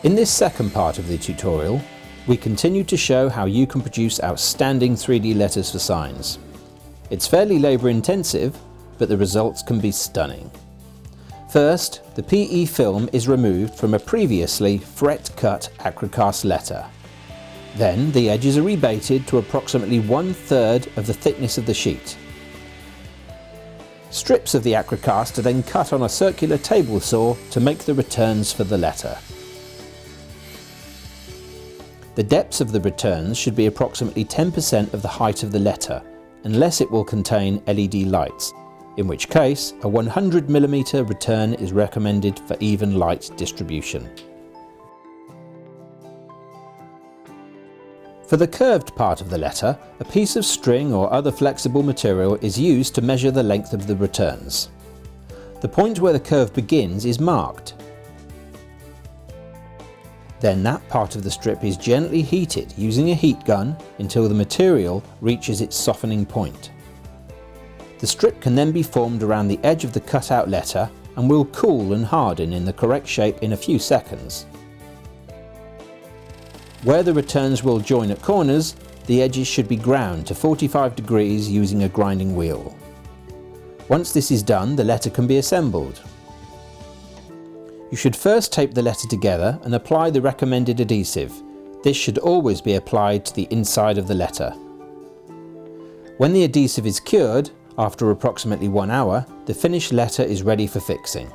In this second part of the tutorial, we continue to show how you can produce outstanding 3D letters for signs. It's fairly labour intensive, but the results can be stunning. First, the PE film is removed from a previously fret-cut Acrylic letter. Then the edges are rebated to approximately 1/3 of the thickness of the sheet. Strips of the Acrylic are then cut on a circular table saw to make the returns for the letter. The depths of the returns should be approximately 10% of the height of the letter, unless it will contain LED lights, in which case a 100mm return is recommended for even light distribution. For the curved part of the letter, a piece of string or other flexible material is used to measure the length of the returns. The point where the curve begins is marked. Then that part of the strip is gently heated using a heat gun until the material reaches its softening point. The strip can then be formed around the edge of the cut-out letter and will cool and harden in the correct shape in a few seconds. Where the returns will join at corners, the edges should be ground to 45 degrees using a grinding wheel. Once this is done, the letter can be assembled. You should first tape the letter together and apply the recommended adhesive. This should always be applied to the inside of the letter. When the adhesive is cured, after approximately 1 hour, the finished letter is ready for fixing.